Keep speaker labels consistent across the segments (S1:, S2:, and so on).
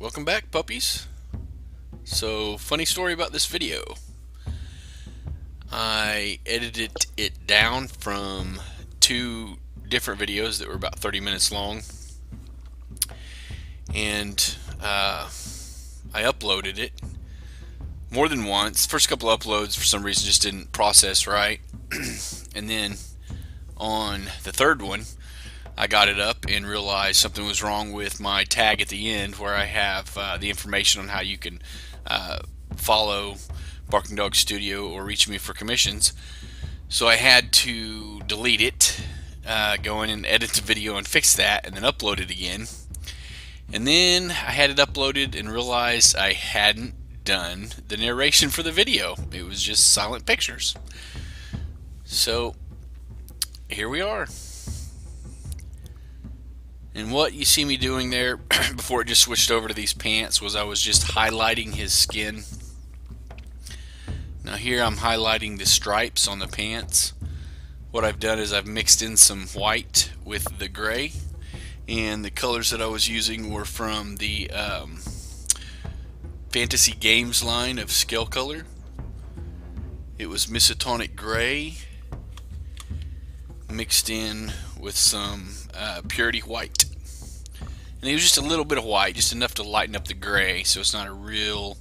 S1: welcome back, puppies. So, funny story about this video. I edited it down from two different videos that were about 30 minutes long, and I uploaded it more than once. First couple of uploads for some reason just didn't process right, and then on the third one I got it up and realized something was wrong with my tag at the end where I have the information on how you can follow Barking Dog Studio or reach me for commissions. So I had to delete it, go in and edit the video and fix that, and then upload it again. And then I had it uploaded and realized I hadn't done the narration for the video. It was just silent pictures. So here we are. And what you see me doing there before it just switched over to these pants was I was just highlighting his skin. Now here I'm highlighting the stripes on the pants. What I've done is I've mixed in some white with the gray, and the colors that I was using were from the Fantasy Games line of scale color. It was Misotonic Gray mixed in with some Purity White. And it was just a little bit of white, just enough to lighten up the gray, so it's not a real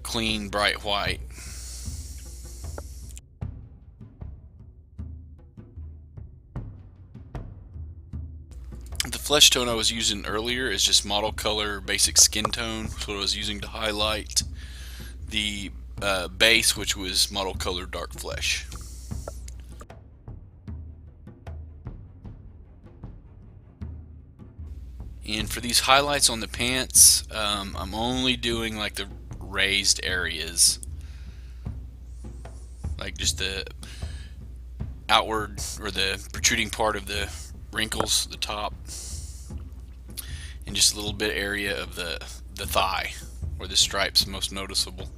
S1: clean, bright white. The flesh tone I was using earlier is just Model Color Basic Skin Tone. That's what I was using to highlight the base, which was Model Color Dark Flesh. And for these highlights on the pants, I'm only doing like the raised areas, like just the outward or the protruding part of the wrinkles, the top, and just a little bit area of the thigh where the stripe's most noticeable.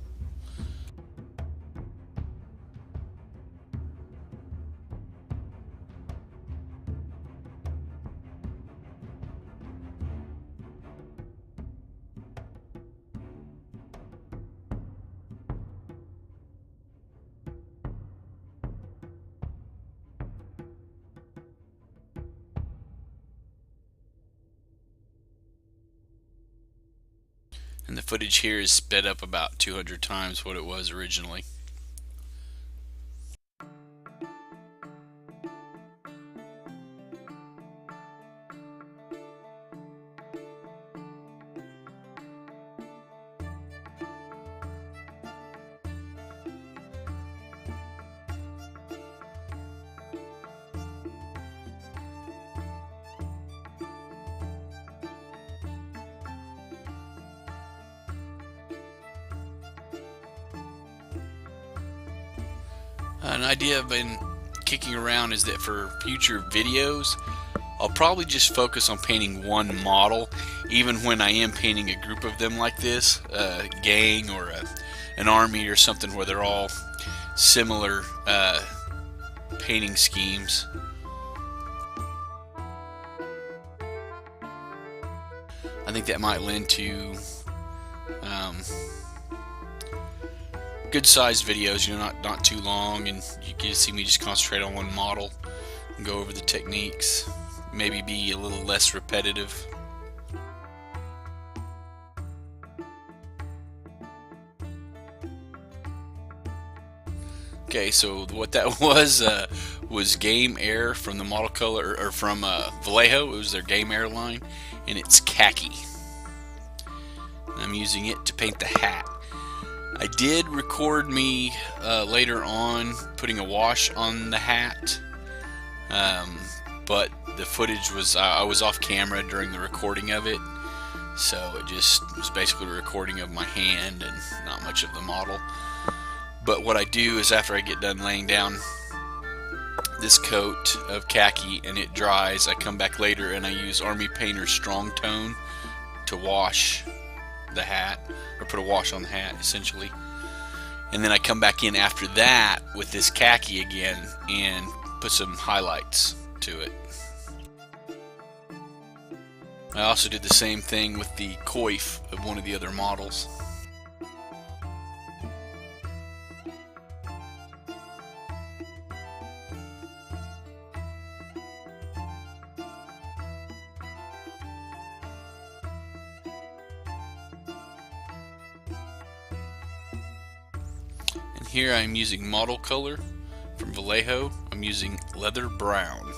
S1: And the footage here is sped up about 200 times what it was originally. An idea I've been kicking around is that for future videos, I'll probably just focus on painting one model, even when I am painting a group of them like this, a gang or an army or something where they're all similar painting schemes. I think that might lend to good sized videos, not too long, and you get to see me just concentrate on one model and go over the techniques, maybe be a little less repetitive. Okay, so what that was Game Air from the Model Color, or from Vallejo. It was their Game Air line, and it's khaki. I'm using it to paint the hat. I did record me later on putting a wash on the hat, but the footage was I was off camera during the recording of it, so it just was basically a recording of my hand and not much of the model. But what I do is after I get done laying down this coat of khaki and it dries, I come back later and I use Army Painter's Strong Tone to wash the hat, or put a wash on the hat essentially, and then I come back in after that with this khaki again and put some highlights to it. I also did the same thing with the coif of one of the other models. And here I'm using model color from Vallejo. I'm using leather brown.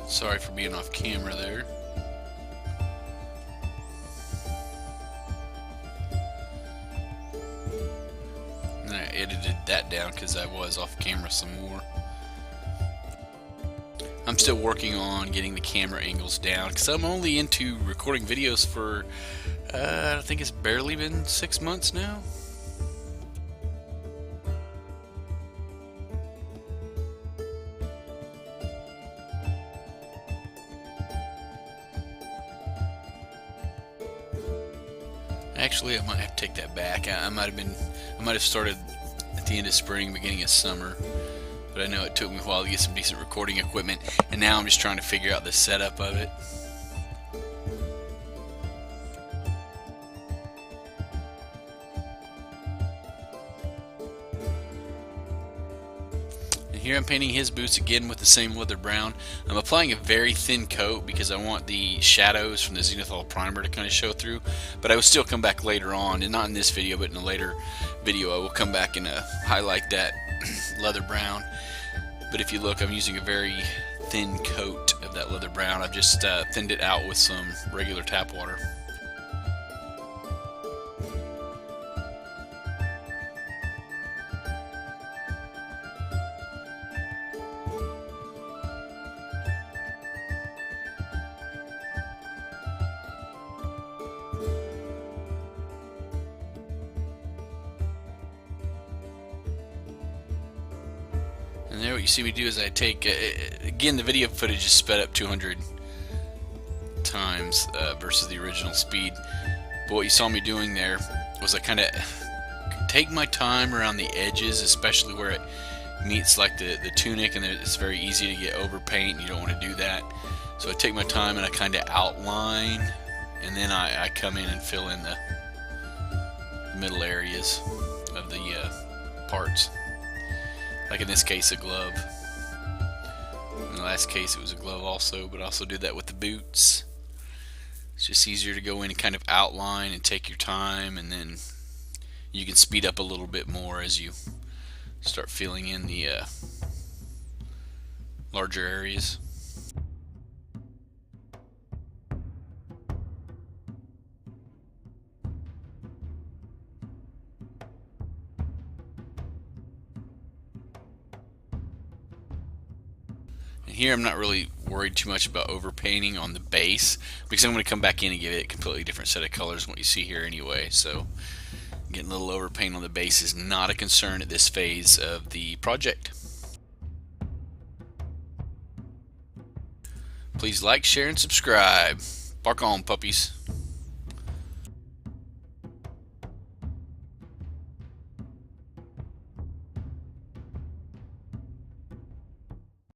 S1: Sorry for being off camera there. And I edited that down because I was off camera some more. I'm still working on getting the camera angles down because I'm only into recording videos for I think it's barely been 6 months now. Actually, I might have to take that back. I might have started at the end of spring, beginning of summer. But I know it took me a while to get some decent recording equipment, and now I'm just trying to figure out the setup of it. And here I'm painting his boots again with the same leather brown. I'm applying a very thin coat because I want the shadows from the Zenithal primer to kind of show through, but I will still come back later on, and not in this video, but in a later video I will come back and highlight that leather brown. But if you look, I'm using a very thin coat of that leather brown. I've just thinned it out with some regular tap water. And there what you see me do is I take, again the video footage is sped up 200 times versus the original speed. But what you saw me doing there was I kind of take my time around the edges, especially where it meets like the tunic, and it's very easy to get over paint and you don't want to do that. So I take my time and I kind of outline, and then I come in and fill in the middle areas of the parts. Like in this case, a glove. In the last case, it was a glove also, but I also did that with the boots. It's just easier to go in and kind of outline and take your time, and then you can speed up a little bit more as you start filling in the larger areas. Here I'm not really worried too much about overpainting on the base because I'm going to come back in and give it a completely different set of colors than what you see here anyway. So getting a little overpaint on the base is not a concern at this phase of the project. Please like, share, and subscribe. Bark on, puppies.